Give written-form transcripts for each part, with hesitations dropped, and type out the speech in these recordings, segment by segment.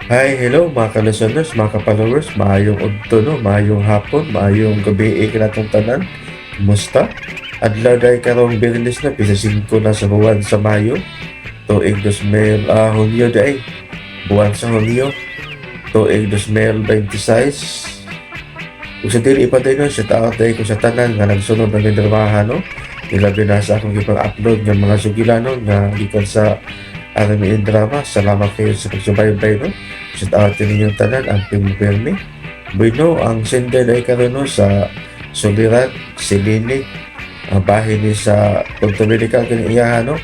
Hi, hello mga ka-listeners, mga ka-followers, maayong udto no, maayong hapon, maayong gabi kanatong tanan. Kumusta? Adlaw day karong Biyernes na pisa 5 na sa buwan sa Mayo, tuig 2000 Hulyo day. Buwan sa Hulyo, tuig 2026. Kung sa dili pa tayo no, sa taot day ko sa tanan nga nagsunod ng mindramahan no. Ilabi na sa akong ipang-upload ng mga sugilanon nga gikan sa aming drama. Salamat kayo sa pagsubaybay no. Shout out ninyong tanan ang Pimpermi. Bueno, ang sender ay karon no sa Soliran, Silini, ang bahay ni sa Punta Medical kaniyahan no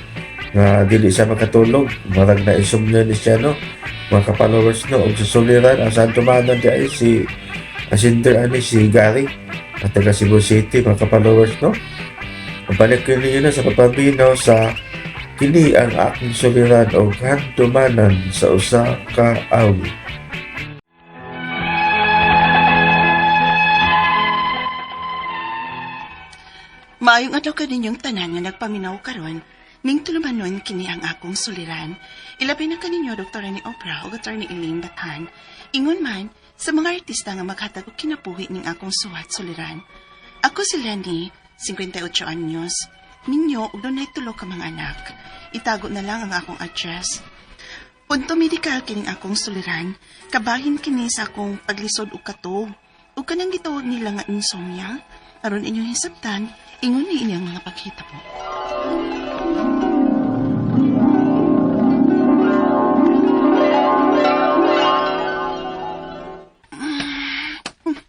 nga dili siya makatulog, marag na insomnia ni siya no. Mga ka-followers no, og sa Soliran ang Santo Manan di ay si ang sender ani si Gary at taga Cebu City, mga ka-followers no. Pabalik ko ninyo na sa pagpabinaw sa kini ang aking suliran o hantumanan sa usa ka awi. Maayong adlaw ka ninyong tanan nga nagpaminaw karon, ning tulumanon kini ang akong suliran. Ilabay na kaninyo Dr. ni Oprah o Attorney Elaine Batan. Ingon man sa mga artista nga maghatag og kinabuhi ning akong suwat suliran. Ako si Lenny, 58 anyos. Ninyo ug dunay 3 ka mga anak. Itago na lang ang akong address. Punto medikal kining akong suliran, kabahin kini sa akong paglisod og katog. Ug kanang gitawag nila nga insomnia, aron inyong hisabtan, ingon ni inyang mga paghita po.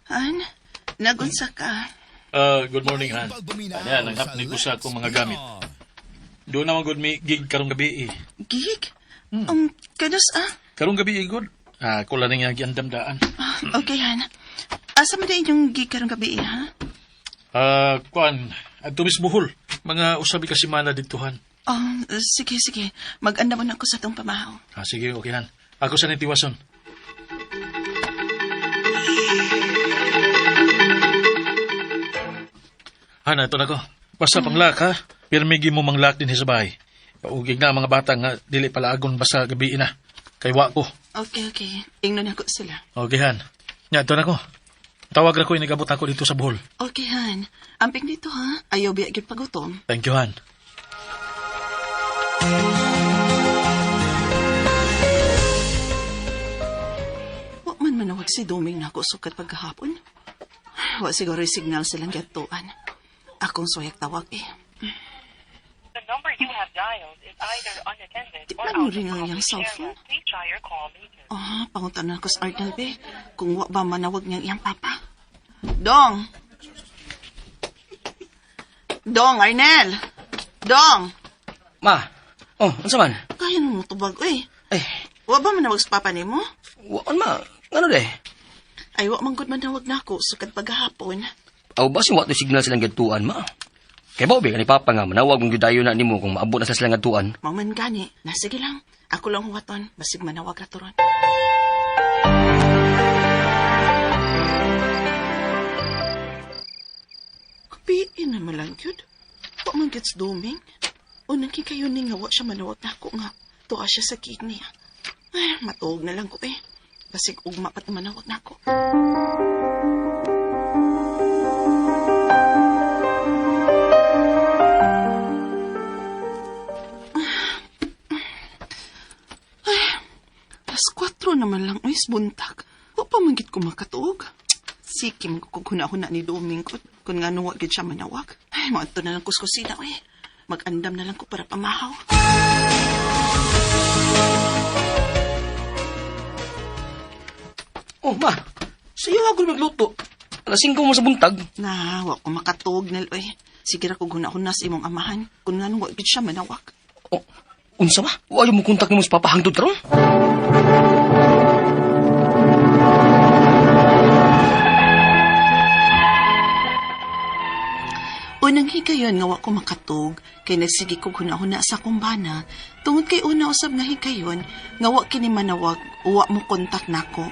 Han, nagunsa ka. Good morning, Han. Ayan, ang hapnig ko sa akong mga gamit. Doon naman good may gig karong gabi eh. Gig? Kados Karong gabi eh, good. Ako lang nga giandamdaan. Okay, Han. Asa man na inyong gig karong gabi, ha? Kuan, adto mismo hul. Mga usabi ka simana dito, Han. Sige. Mag-anda mo na ako sa tong pamahaw. Sige, okay, Han. Ako sa nitiwason. Han, ito na ko. Basta panglak, ha? Pirmigi mo manglak din sa bahay. Paugig na ang mga bata nga dili pala agon basta gabi na. Kay wa ko. Okay. Ingnon ako sila. Okay, Han. Nya, ito na ko. Tawag na ko, inigabot ako dito sa buhol. Okay, Han. Amping dito, ha? Ayaw biya gyud pagutom. Thank you, Han. Wa man manawag si Doming na ako sukat pagkahapon. Wa siguro signal silang gatuan. Akong suyak tawag eh. The number you have dialed is either unattended Di or ba out of ring ang iyang coverage cellphone? area. Please try your call later. Panguntanan ko sa Arnel, be. Kung wa ba manawag niyang iyang papa. Dong! Dong, Arnel! Dong! Ma, unsa man? Kaya nung tubag, uy. Eh, Wa ba manawag sa papa ni mo? waan ma, ano de? Ay, wa man gud manawag na ako sukat paghahapon. Aw ba si wato signal silang gadtuan, ma? Kay Bobby, ni Papa nga, manawag mong gidayo na nimo kung maabot na sa silang gadtuan. Maman gani, sige lang. Ako lang huwaton, basig manawag na turon. Kapiin na malang yun. Wa man gets doming. O nang kikayo ni nga wa siya manawag na ako nga. Tuwa siya sa kidney. Ay, matuog na lang ko eh. Basig ugma pat na manawag na ako. Alas 4 naman lang, uy, buntag. Wa pa manggit ko makatuog. Sige, magkukunahuna ni Doming ko. Kung nga nuwa gid siya manawag. Ay, mga ito na lang kuskusina, uy. Mag-andam na lang ko para pamahaw. Oh, ma, sayo ako magluto. Alas 5 mo sa buntag. Na, wa ko makatuog nil, uy. Sige ra ko guna-una sa imong amahan. Kung nga nuwa gid siya manawag. Oh, unsa ba? Wa mo kontak nimo sa Papa hangtod karon? Unang higayon nga wa ko makatug, kay nagsige ko hunahuna sa kumbana, tungod kay una usab nga higayon, nga wa kini manawag, wa mo kontak nako.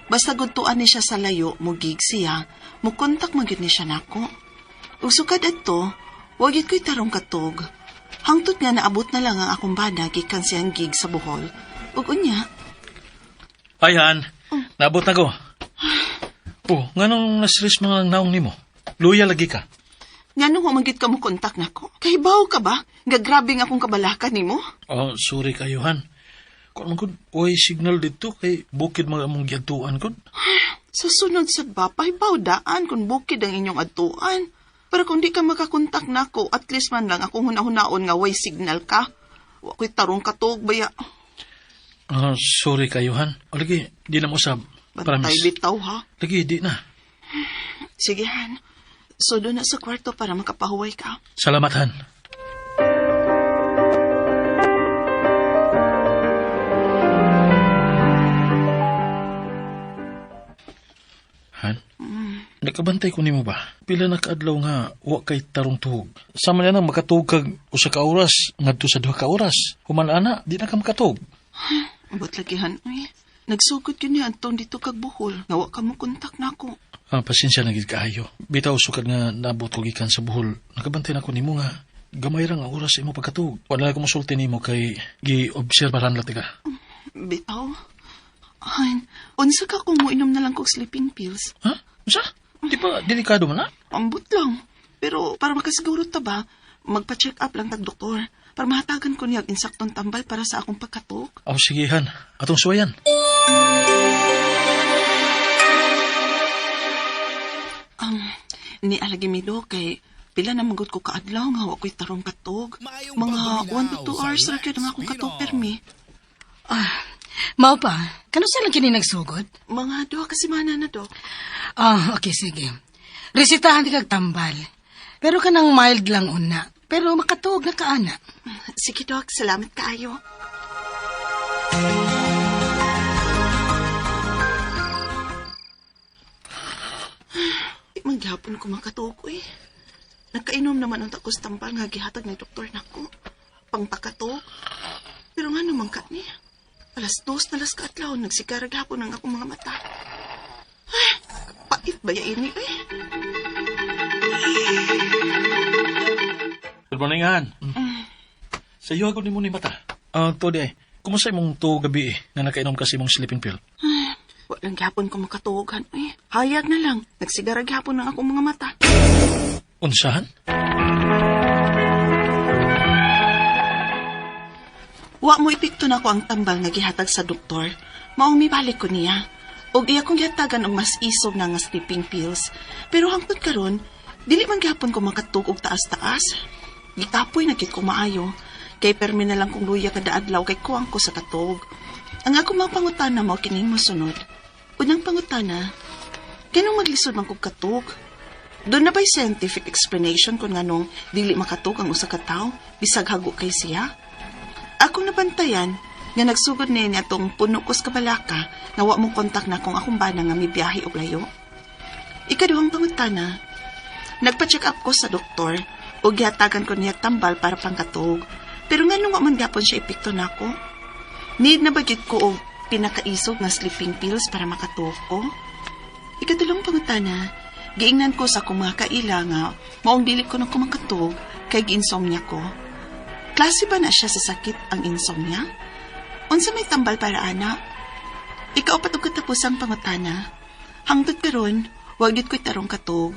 Basta gudtuan ni siya sa layo, mugig siya, mo kontak magyud ni siya nako. Ug sukad adto, wa gyud ko'y tarong katog. Hangtod nga naabot na lang ang akong bana gikan siyang gig sa Bohol. Ug unya, Ayan, nabot na ko. Oh, nga nung na-stress mga naong nimo? Luya lagi ka. Nga nung humagit ka mo kontak na ko. Kay baw ka ba? Nga grabe nga akong kabalakan ni mo. Oh, sorry kayo, Han. Kung man ko, oy, signal dito kay bukid mga among giatuan ko. Sa sunod sa bapay, baw daan kung bukid ang inyong atuan. Pero kung di ka makakontak na ko, at least man lang akong hunahunaon nga way signal ka. Wa ko'y tarong katog, baya. Sorry kayo, Han. O, lagi, di na mo sab. Bantay Promise. bitaw, ha? Lagi, di na. Sige, Han. So, doon na sa kwarto para makapahuway ka. Salamat, Han. Han? Nakabantay ko nimo ba? Pila na kaadlaw nga wa kay tarong tuhog. Sama na nang makatuog kag usa ka oras ngadto sa duha ka oras. Human ana, di na ka makatuog. Abot lagi, Han. Uy, nagsugod yun niya Anton dito kag Bohol. Nga wa ka mo kontak na ko. Pasensya na gid kaayo. Bitaw sukad nga nabot ko gikan sa Bohol. Nakabantay na ko nimo nga gamay ra nga oras sa imo pagkatuog. Wala na ko mosulti nimo kay gi-obserbahan lang ka. Bitaw? Han, unsa ka kung mo inom na lang kog sleeping pills? Ha? Usa? Di ba delikado man na? Ambot lang. Pero para makasiguro ta ba, magpa-check up lang tag doktor. Para mahatagan ko niya insaktong tambal para sa akong pagkatog. Aw sige Han, atong suwayan. Ni alagi mi do kay pila na magod ko kaadlaw nga wa ko'y tarong katog. Mga 1 to 2 hours ra gyud ang akong katog permi. Mao pa, kano sila kini nagsugod? Mga 2 ka semana na, Dok. Okay, sige. Resitahan di kag tambal. Pero kanang mild lang una. Pero makatuog na kaana. Sige, Dok. Salamat kaayo. Di maghapon ko makatuog eh. Nagkainom naman ang takos tambal nga gihatag ni doktor nako. Pangpakatog. Pero nga naman ka ni. Alas 2 na las kaatlaw, nagsigarag hapon ang akong mga mata. Ay, pait ba ya ini eh? Good morning, Han. Sa iyo ako ni mo ni mata. Todi, kumusta imong to gabi nga nakainom kasi imong sleeping pill? Walang gihapon ko makatuogan eh. Hayag na lang, nagsigarag hapon ang akong mga mata. Unsahan? Wa mo ipikto na ko ang tambal nga gihatag sa doktor. Maong mibalik ko niya. Og iya kong gihatagan og mas isog na nga sleeping pills. Pero hangtod karon, dili man gihapon ko makatug og taas-taas. Gitapoy na gid ko maayo. Kay permi na lang kong luya kada adlaw kay kuwang ko sa katog. Ang ako mga pangutana mo kining mosunod. Unang pangutana, kanong maglisod man kog katog? Doon na ba'y scientific explanation kung nganong dili makatog ang usa ka tawo bisag hago kay siya? Ako nabantayan nga nagsugod niya tong puno ko sa kabalaka nga wa mong kontak na kung akong bana nga may biyahe og layo. Ikaduhang pangutana, nagpa-check up ko sa doktor o gihatagan ko niya tambal para pangkatog. Pero nga nung wa man gyapon siya epekto nako. Need na bagit ko og pinakaisog nga sleeping pills para makatog ko. Ikatulong pangutana, giingnan ko sa akong mga kaila nga maong dili ko na kumakatog kay giinsomnia ko. Klase ba na siya sa sakit ang insomnia? Unsa may tambal para ana? Ikaapat og katapusang pangutana. Hangtod karon, wag gyud ko'y tarong katog.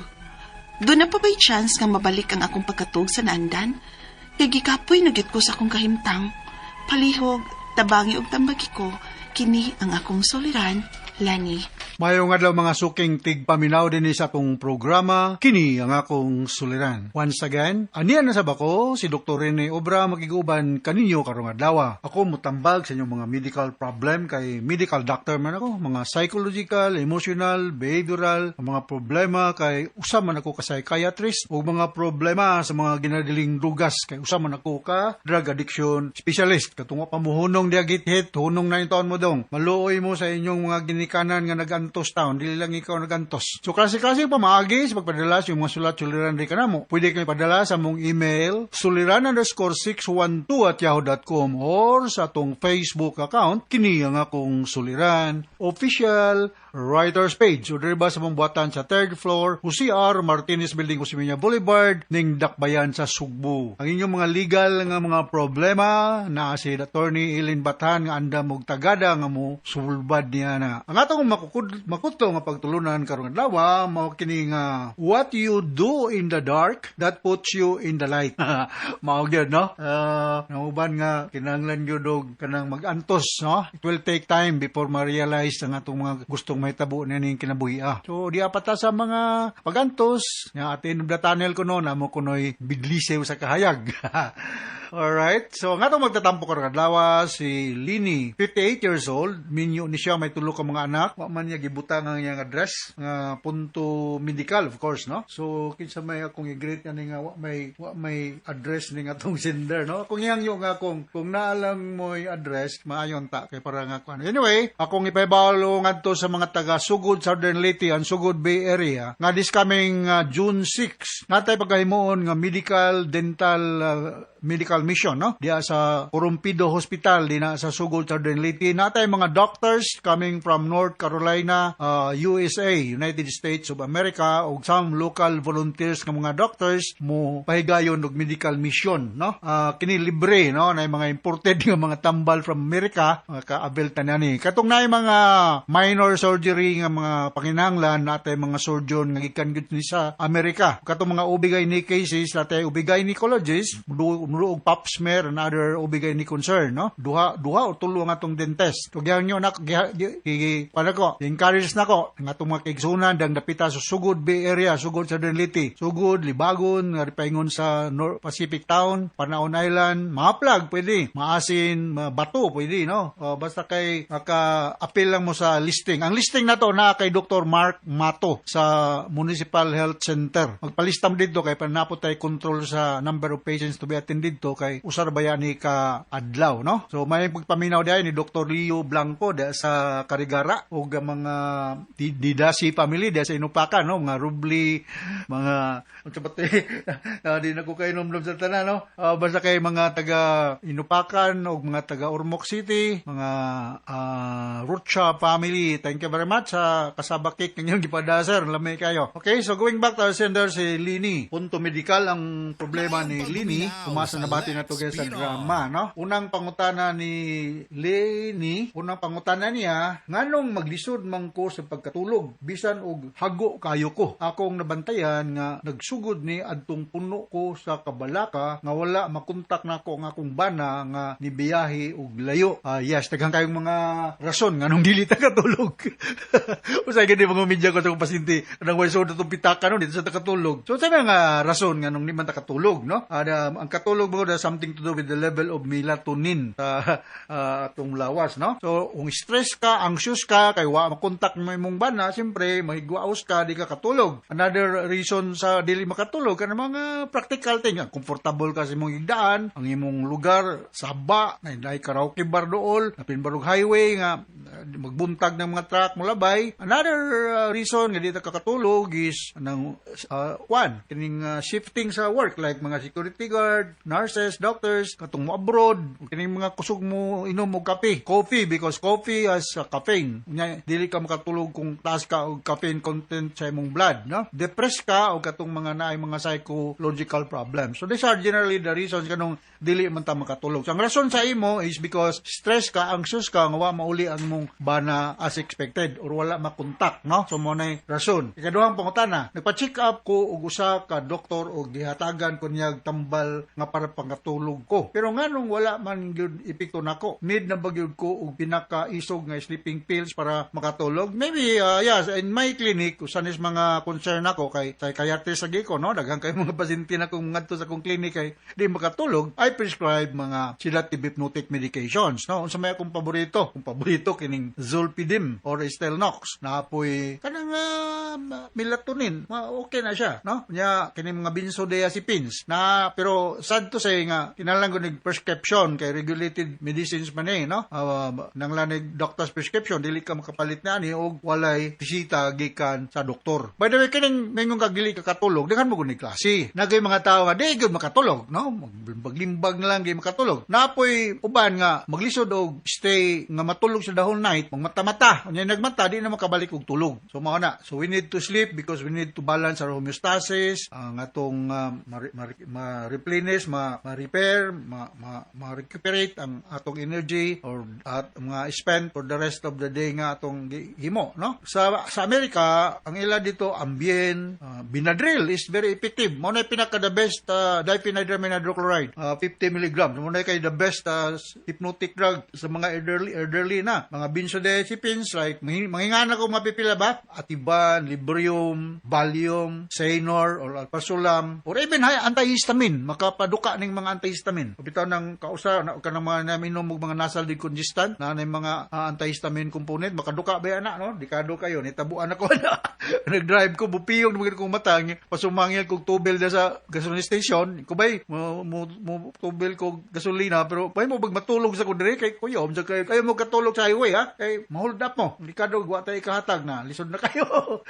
Doon na pa ba'y chance nga mabalik ang akong pagkatog sa naandan? Kay gikapoy na gyud ko sa akong kahimtang. Palihog, tabangi og tambagi ko, kini ang akong soliran, Lani. Mayong adlaw mga suking tigpaminaw din sa atong programa, kini ang akong suliran. Once again, aniyan na sa bako, si Dr. Rene Obra magiguban kaninyo karong adlaw. Ako mutambag sa inyong mga medical problem kay medical doctor man ako, mga psychological, emotional, behavioral, mga problema kay usa man ako ka psychiatrist o mga problema sa mga ginadiling drugas kay usa man ako ka drug addiction specialist. Katong pamuhunong diagit-hit, hunong na yung taon mo dong. Maluoy mo sa inyong mga ginikanan nga nagantos taon, dili lang ikaw nagantos. So klase-klase pa maagi sa pagpadala sa mga sulat-suliran di kanamo. Pwede kayo padala sa mong email suliran_612@yahoo.com or sa atong Facebook account kini ang akong suliran official writer's page. So, diri ba sa mong buhatan sa 3rd floor, UCR, Martinez Building, Usiminya Boulevard, ning Dakbayan sa Sugbo. Ang inyong mga legal nga mga problema na si Attorney Eileen Batan nga anda mong tagada nga mo sulbad niya na. Ang atong makutlo nga pagtulunan karong adlaw mao kini nga what you do in the dark that puts you in the light. Mao gyud no? Nauban nga kinahanglan gyud og kanang mag-antos no? It will take time before ma-realize ang atong mga gustong mahitabo na ning kinabuhi. So di apata sa mga pagantos nga atin the tunnel kuno na mo kunoy bidlisew sa kahayag. Alright, so nga itong magtatampo karong adlaw si Lini, 58 years old, minyo ni siya, may tulo ka mga anak, wa man niya gibutang ang iyang address, nga punto medical of course, no? So kinsa may akong i-greet nga ni nga wa may address ni nga tong sender, no? Kung iyang yung nga kung naalang mo yung address, maayon ta kay para nga kuan. Anyway, akong ipahibalo ngadto sa mga taga Sugod Southern Leyte and Sugod Bay Area nga this coming June 6 natay pagkahimuon nga medical mission, no? Diya sa Corumpido Hospital, di na sa Sugod Southern Leyte. Natay mga doctors coming from North Carolina, USA, United States of America, o some local volunteers ng mga doctors mo pahigayon og medical mission, no? Kini libre, no? Na mga imported nga mga tambal from America, ka-abel tanani. Katong na mga minor surgery nga mga panginahanglan natay mga surgeon nga gikan gyud ni sa Amerika. Katong mga OB-GYN cases natay OB-gynecologist, og pap smear and other OB-GYN concern, no? Duha o tulo nga tong dentist. Tugyan nyo na, para ko, encourage na ko, nga itong mga kaigsunan, dang napita sa Sugod Bay Area, Sugod Southern Leyte, Sugod, Libagon, nga ripaingon sa North Pacific Town, Panaon Island, mga plug, pwede, maasin, bato, pwede, no? Basta kay, appeal lang mo sa listing. Ang listing na to, na kay Dr. Mark Mato sa Municipal Health Center. Magpalistam dito, kay panapot tayo control sa number of patients to be attended to, kay usar bayani ka adlaw, no? So may pagpaminaw diay ni Dr. Leo Blanco da sa Karigara ug mga Didasi family da sa Inupakan, no? Mga Rubli, mga di na ko kay nomdom sa tanan, no? Basta kay mga taga Inupakan ug mga taga Ormoc City, mga Rucha family. Thank you very much sa kasabakik ninyong gipada, sir. Lamay kayo. Okay, so going back to our sender si Lini. Punto medical ang problema ni Lini. Umasa na bati na to guys sa drama, no? Unang pangutana ni Leni, niya, nganong maglisod man ko sa pagkatulog, bisan og hago kayo ko. Akong nabantayan nga nagsugod ni adtong puno ko sa Kabalaka nga wala makontak nako nga akong bana nga nibiyahe og layo. Yes, daghang kayong mga rason nganong dili ta katulog. Usay gani mga media ko sa akong pasyente nang way sud atong pitaka no dito sa takatulog. So sa mga rason nganong di man ta katulog, no? Ang katulog mo something to do with the level of melatonin sa atong lawas, no? So, kung stress ka, anxious ka, kay wa makontak mo imong bana, siyempre, mahigwaos ka, di ka katulog. Another reason sa dili makatulog, kana mga practical thing, comfortable ka sa imong igdaan, ang imong lugar, saba, na karaoke bar dool, napinbarog highway, nga magbuntag ng mga truck mo labay. Another reason nga di ka katulog is, kining shifting sa work, like mga security guard, nurses, doctors, katong mo abroad, kining mga kusog mo inom og kape. Coffee, because coffee has caffeine. Dili ka makatulog kung taas ka og caffeine content sa imong blood, no? Depressed ka o katong mga naay mga psychological problems. So these are generally the reasons kanong dili man ta makatulog. So ang rason sa imo is because stress ka, anxious ka, nga wa mauli ang mong bana as expected or wala makontak, no? So mo nay rason. Ikaduhang pangutana, nagpa-check up ko og usa ka doktor og gihatagan ko niya tambal nga para pangatulog ko. Pero nganong wala man gyud epekto nako. Need na ba gyud ko og pinaka-isog nga sleeping pills para makatulog? Maybe yes, in my clinic usanis mga concern ako kay psychiatrist lagi ko, no? Daghang kay mga pasyente na kung ngadto sa akong clinic kay di makatulog, I prescribe mga sedative hypnotic medications, no? Unsa may akong paborito? Kung paborito kining Zolpidem or Stelnox na apoy kanang melatonin, okay na siya, no? Nya kini mga benzodiazepines na pero sad to say nga kinahanglan ko nig prescription kay regulated medicines man no? Nang lanig doctor's prescription dili ka makapalit na ani og walay bisita gikan sa doktor. By the way, kining mingong kag dili ka katulog, daghan mo gud ni klase. Nagay mga tawo nga di gyud makatulog, no? Maglimbag na lang gyud makatulog. Napoy uban nga maglisod og stay nga matulog sa the whole night, mata-mata. Unya nagmata di na makabalik og tulog. So mao na. So we need to sleep because we need to balance our homeostasis, ang atong ma-replenish, ma-repair, ma-recuperate ang atong energy or at mga spend for the rest of the day nga atong himo, no? Sa Amerika, ang ila dito Ambien, Benadryl is very effective. Mao na pinaka the best diphenhydramine hydrochloride, 50 mg. Mao na kay the best hypnotic drug sa mga elderly na. Mga benzodiazepines like mangingana ko mapipila ba? Atiban, Librium, Valium, Sainor or Alprazolam or even antihistamine, makapaduka ning mga antihistamine. Bitaw nang kausa na kanang mga naminom og mga nasal decongestant na mga antihistamine component makaduka ba ana, no? Dikado kayo nitabuan ako na. Nag-drive ko bupiyog magid kong mata pasumangil kog tubel da sa gasoline station. Kubay mo tubel kog gasolina pero bay mo bag matulog sa kudre kay kuyo kayo mo katulog sa highway ha kay ma-hold up mo. Dikado wa tay kahatag na lisod na kayo.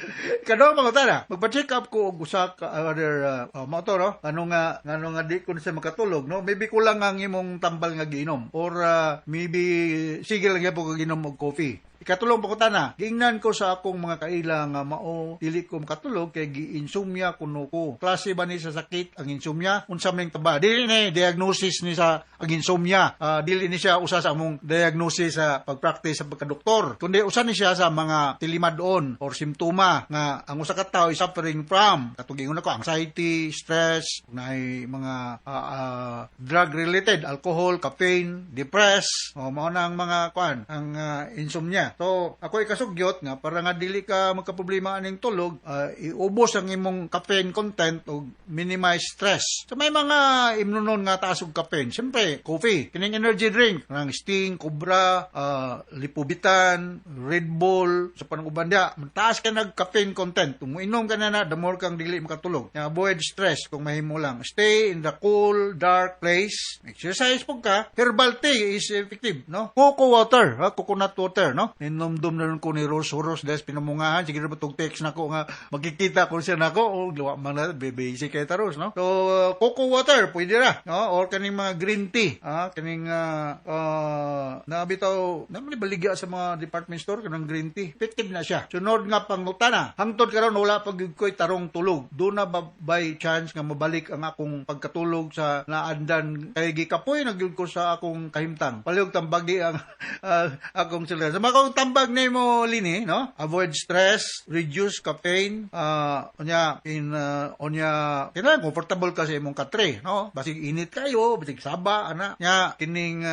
Kado mga tara magpa-check up ko og usa ka other motor, no? Ngano nga di ko na siya makatulog, no? Maybe kulang ang imong tambal nga giinom or maybe sige lang gyapon ko ginom og coffee. Ikatulong pa ko tana, giingnan ko sa akong mga kaila nga mao dili ko makatulog kay gi-insomnia kuno ko. Klase ba ni sa sakit ang insomnia? Unsa man taba? Dili ni diagnosis ni sa ang insomnia. Dili ni siya usa sa among diagnosis sa pagpractice sa pagkadoktor. Kundi usa ni siya sa mga tilimadon or simptoma nga ang usa ka tawo is suffering from. Katugingon ako anxiety, stress, nay mga drug related, alcohol, caffeine, depressed, mao na ang mga kuan, ang insomnia. So, ako ikasugyot nga para nga dili ka magkaproblema aning tulog, iubos ang imong caffeine content o minimize stress. So, may mga imnunon nga taas og caffeine. Siyempre, coffee, kining energy drink, ng Sting, Cobra, Lipobitan, Red Bull, sa panang-uban dia, taas ka nag caffeine content. Kung inom ka na, the more kang dili makatulog. Avoid stress kung mahimo lang. Stay in the cool, dark place. Exercise po ka. Herbal tea is effective, no? Cocoa water, coconut water, no? Ninomdom na rin ko ni Rose dahil pinamungahan. Sige na ba itong text na ko nga magkikita ko siya na ko. O, gawa man na, basic kay Taros, no? So, cocoa water, pwede na. No? Or kaning mga green tea. Kaning, nabitaw, naman baligya sa mga department store, kanang green tea. Effective na siya. Sunod nga pangutana. Hangtod karon wala pag ko'y tarong tulog. Doon na by chance nga mabalik ang akong pagkatulog sa naandan. Kay gikapoy, nagyud ko sa akong kahimtang. Palihog tambagi ang akong sila. Sa mga tambag na mo lini, no? Avoid stress, reduce caffeine, kailangan comfortable ka sa imong katre, no? Basig init kayo, basig saba, ana. Nya, kining,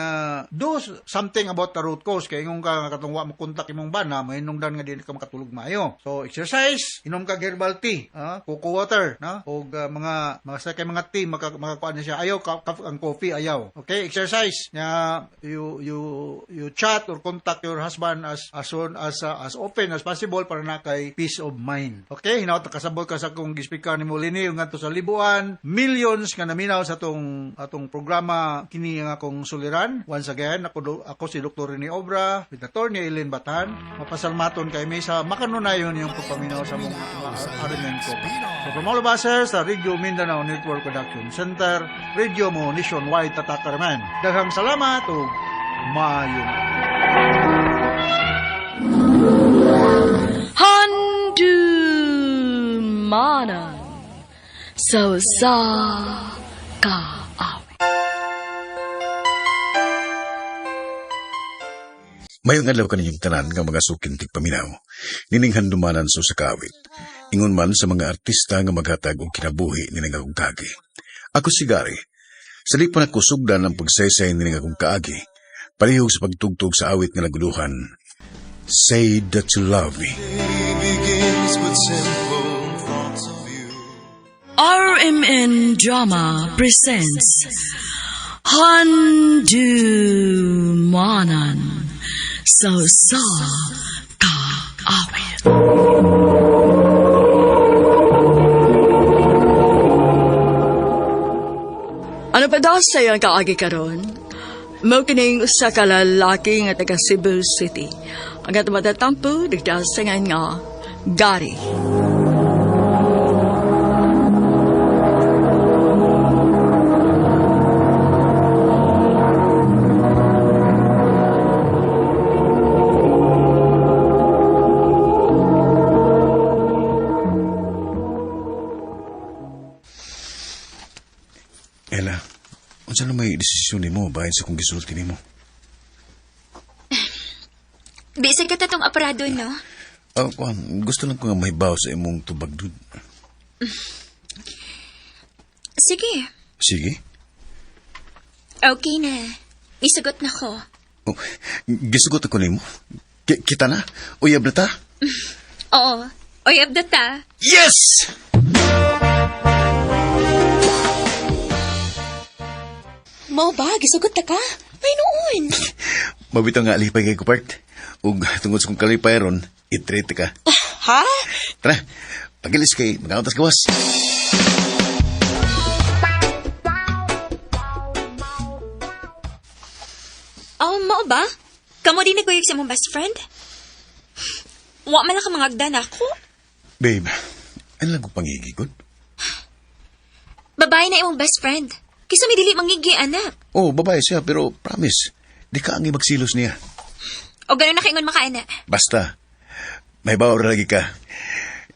do something about the root cause, kaya ingong ka katungwa mo kontak imong bana, mahinungdan nga din ka makatulog mayo. So, exercise, inom ka herbal tea, cocoa water, no? O mga sakay mga tea, makakuan na siya. Ayaw, ang coffee, ayaw. Okay, exercise. Nya, you chat or contact your husband as soon as often as possible para na kay peace of mind. Okay, hinawat kasabot ka sa kung gispika ni Molini nga to sa libuan, millions nga naminaw sa atong programa kini nga akong suliran. Once again, ako si Dr. Rene Obra, with Attorney Eileen Batan. Mapasalmaton kay may sa makanunayon yung pagpaminaw sa mga argument ko. So from all of us sa Radio Mindanao Network Production Center, Radio mo nationwide tatakaraman. Daghang salamat o maayong. Handumanan so sa kaawi. Mayong adlaw kaninyong tanan nga mga sukintig paminaw. Nining handumanan so sa kaawit. Ingon man sa mga artista nga maghatag og kinabuhi nining akong kaagi. Ako si Gary. Sa di pa nakusugdan ang pagsaysay nining akong kaagi. Palihog sa pagtugtog sa awit nga naguluhan. Say that you love me. RMN Drama presents Handumanan so sa kaawi. Asa yan kaagi karon? Mao kining usa ka lalaki nga taga Cebu City. Ang ato matatampo nagdasangan nga Gary. Ella, unsa na may desisyon nimo bahin sa kung gisulti nimo? Bisag ka tatong aparado, no? Kuan, gusto lang ko nga mahibaw sa imong tubag dun. Sige. Sige. Okay na. Isugot na ko. Oh, gisugot ako nimo. Kita na? Uyab na ta? Oo. Oyab na ta. Yes! Mao ba? Gisugot na ka? May noon. Mabitaw nga alipay kay Kupart. Ug tungod sa kong kalipay ron, itrete ka. Ha? Tara, pagilis kay mag-autas gawas. Mao ba? Kamo din nagkuyog sa mong best friend? Wa man lang ka mangagdan ako. Babe, ano lang ko pangigigod? Babae na imong best friend. Kisa may dili mangigi, anak. Oh, babae siya, pero promise, di ka ang magsilos niya. O gano'n na kaingon makaana. Basta, may bawar lagi ka.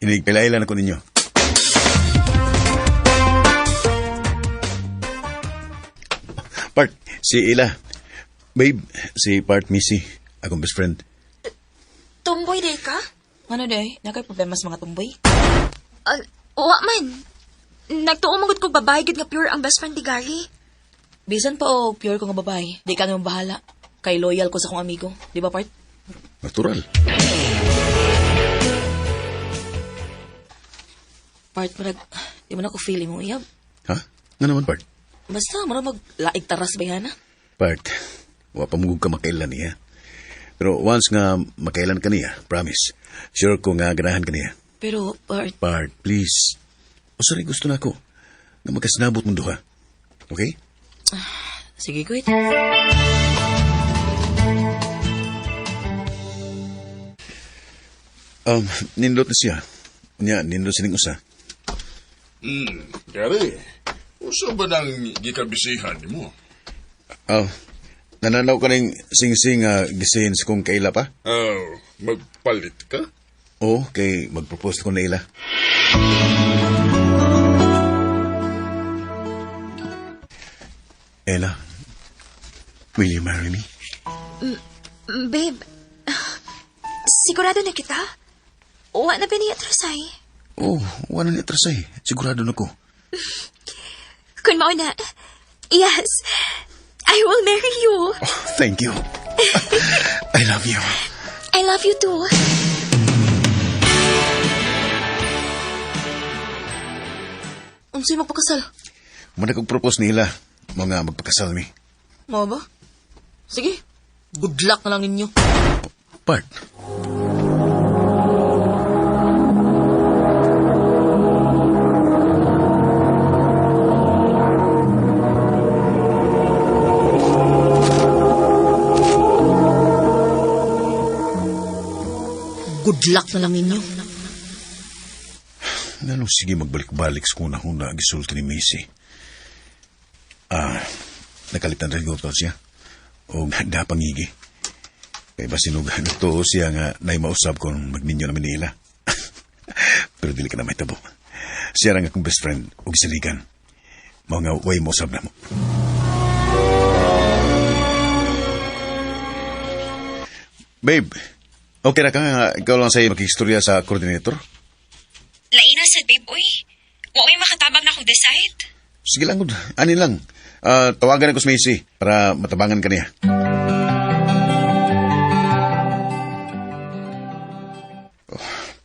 Inigpilailan ako ninyo. Part, si Ila. Babe, si Part Missy. Akong best friend. Tumboy day ka? Ano day? Nakay problema sa mga tumboy? Wa man. Nagtuo magod ko babae gud nga pure ang best friend ni Gary. Bisan pa o pure ko nga babae. Di ka naman bahala. Kay loyal ko sa kong amigo. Di ba, Part? Natural. Part, marag, di man ako feel imong iyab. Ha? Nga naman, Part? Basta, marag maglaig taras ba yan, ha? Part, wa pa mugug ka makailan niya. Pero once nga makailan ka niya, promise, sure ko nga ganahan ka niya. Pero, Part... Part, please. Usari gusto na ako nga magkasinabot mong duha. Okay? Sige, Kuit. Nindot na siya. Nya, nindot sining usa. Gary, usa ba nang gikabisihan ni mo? Nananaw ka ng sing-sing gisihin sa kong kaila pa? Magpalit ka? Oo, kay mag-propose ko na ila. Ella, will you marry me? Babe, sigurado na kita? Wa na piniatrasay. Oh, wala ni atrasay. Sigurado na ko. Kung mao na, yes, I will marry you. Oh, thank you. I love you. I love you too. Unsay magpakasal? Muna kong propose nila. Mga magpakasal mi. Mo ba? Sige. Good luck na lang ninyo. Part. Good luck na lang ninyo. Ngano sige magbalik-balik sa kuna-huna gisulti ni Missy. Nakalitan rin ko siya. O handa pangigi. Kaya ba sinugan ito siya nga na mausap kung magninyo namin nila. Pero dili ka na may tabo. Siya lang akong best friend o gisaligan. Mga way mausap na mo. Babe, okay na ka nga ikaw lang sa'yo makikistorya sa coordinator? Laina sa babe, uy. Wa may makatabang na akong decide. Sige lang, good. Ani lang. Tawagan ako sa Macy para matabangan ka niya.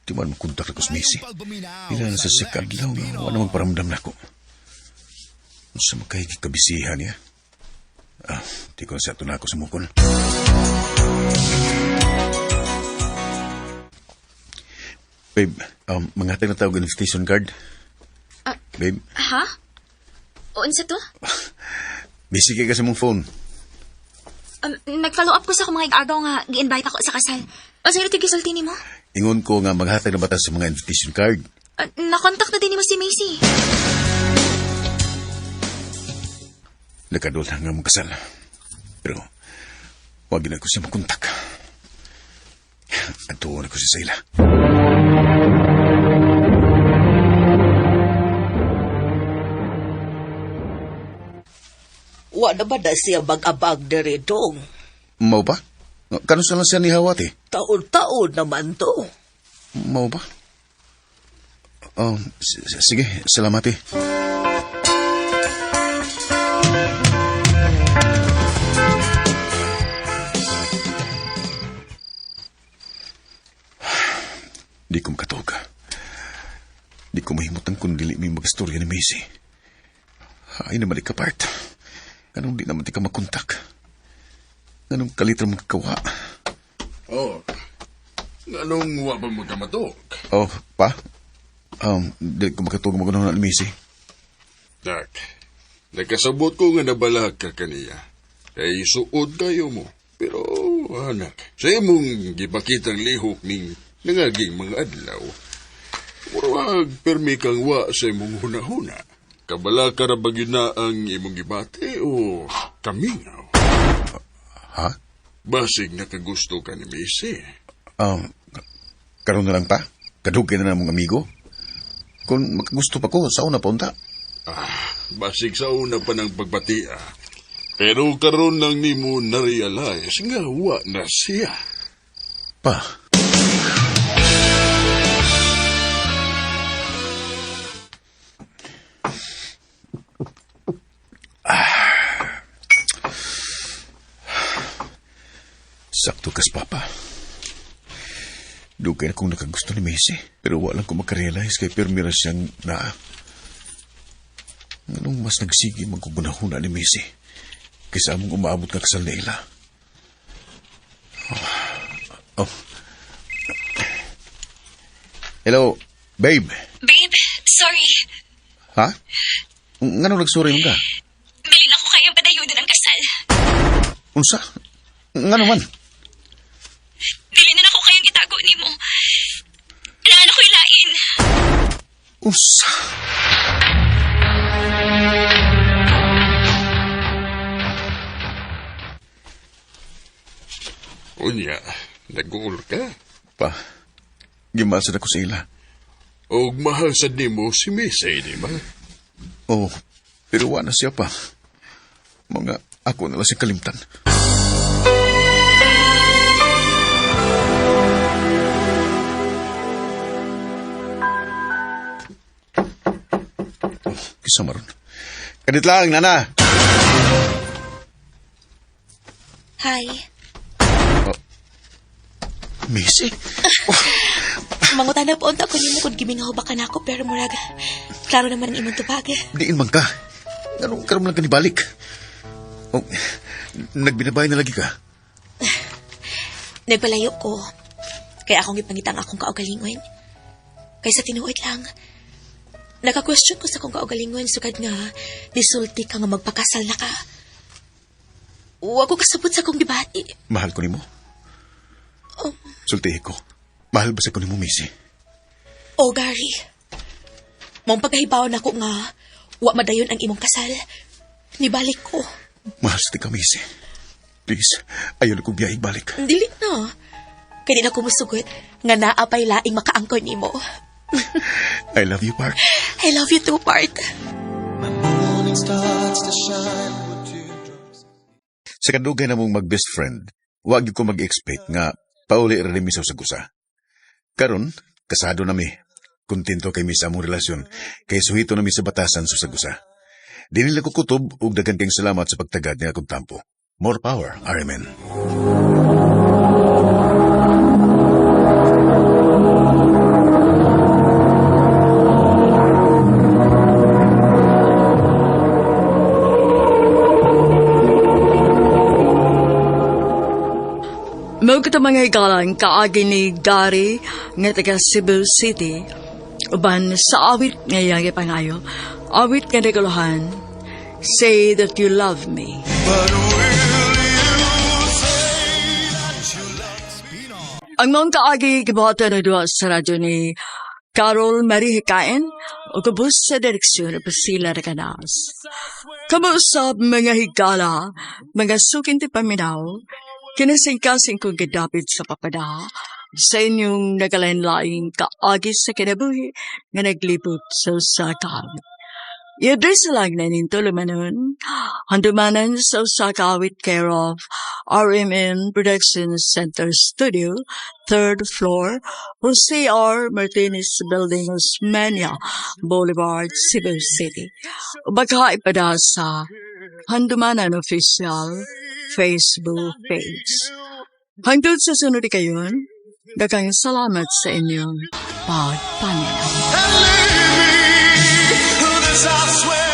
Di man makontak ako sa Macy. Bila na sa sikat lang, wala namang paramdam na ako. Sa makikikabisihan niya. Di ko na sa ito na ako sumukon. Babe, mangatag na tawag ng station card. Babe? Ha? Unsa to? Busy kay ka sa mong phone. Nag-follow up ko sa akong mga igagaw nga gi-invite ako sa kasal. O sino ito gisulti ni mo? Ingon ko nga maghatag na batas sa mga invitation card. Nakontak na din ni mo si Macy. Nakadol nga mong kasal. Pero, wag na ko siya makontak. At tuon ako si Sayla. Wala ba na siya mag-abag diri dong? Mau ba? Kano sa lang siya ni Hawati? Taon-taon naman to. Mau ba? Sige, salamat eh. Di ko makatog. Di ko mahimutan kung dili may mag-istorya ni Macy. Ay naman ka part. Anong di naman di ka makontak? Anong kalitra mong kakawa? Oh, anong wa ba magkamatok? Oh, pa? Di ko makatog magunaw na ni Macy. Nak, nakasabot ko nga nabalag ka kaniya. Kay suod kayo mo. Pero, anak, sa imong gipakitang lihok ning nangaging mga adlaw, murag permi kang wa sa imong hunahuna. Kabala ka ra ba yun na ang imong gibate o kamingaw? Ha? Basig nakagusto ka ni Macy. Karon na lang pa? Kadugay na mong amigo? Kung makagusto pa ko, sa una pa unta. Basig sa una pa ng pagbatia. Pero karon lang nimo na-realize nga wa na siya. Pa? Sakto kas papa. Dugay na kong nakagusto ni Macy, pero walang ko makarealize kay permira siyang na. Anong mas nagsigi magkugunahuna ni Macy kaysa among umaabot ka kasal na ila. Oh. Hello, babe. Babe, sorry. Ha? Ngano nagsorry mo ka? Bilin ako kayang padayudan ang kasal. Unsa? Ngano man? Dili na ako kayang itago ni mo. Kailangan ako ilain. Unsa? Unya, nag-uul ka? Pa, gimasad ako sa ila. O mahal sa nimo si Macy, di ba? Oh, pero wala siya pa. Mga ako na lang siya kalimtan. Kisa maron. Kadit lang, Nana. Hi. Macy? Mangutan na po unta ko nimo kung gimingaw ba ka na ako, pero murag, klaro naman ang imong tupag. Diin man ka. Anong karoon lang ka nibalik? Oh, nagbinabay na lagi ka? Nagpalayo ko. Kaya akong ipangitang akong kaugalingon. Kaysa tinuod lang. Naka-question ko sa akong kaugalingon sukad nga disulti ka nga magpakasal na ka. Huwag ko kasabot sa akong gibati. Mahal ko nimo. Sultihi ko. Mahal ba sa ko nimo, Macy? Oh, Gary. Mong pagkahibaw na ko nga wa madayon ang imong kasal. Nibalik ko. Mahal sa ka, Macy. Please, ayaw na kong biyahig balik. Dili na. Kaya di na ko musugot nga naapay laing makaangkon nimo. I love you, Park. I love you too, Park. Sa kadugay na mong mag-best friend, wag ko mag-expect nga pauli rin misaw sa gusa. Karon, kasado na mi. Kontento kay mi sa among relasyon, kay suhito na mi sa batasan sa gusa. Di nila kukutob ug daghan kayong salamat sa pagtagad nga akong tampo. More power, Amen. Mau kita mga hikalang kaagi ni Gary nga taga Cebu City. Uban sa awit nga yang ipangayo. Awit nga naguluhan. Say that you love me. Ang mga kaagi kibuhatan na doon sa radyo ni Carol Marie Hikain o kabus sa direksyon na pasila na kanas. Kamusap mga higala, mga sukin ti paminaw, kinasingkasing kong gadapit sa papada sa inyong nagalain-laing kaagi sa kinabuhi nga naglibot sa usakawit. I-address lang na ninto lumanon, handumanan sa usakawit care of RMN Production Center Studio, 3rd floor, Jose R. Martinez Building, Osmeña Boulevard, Cebu City. Baka ipada sa Handumanan Official Facebook page. Hangtod sa sunod kayon, dagang salamat sa inyong pagpanaw. I swear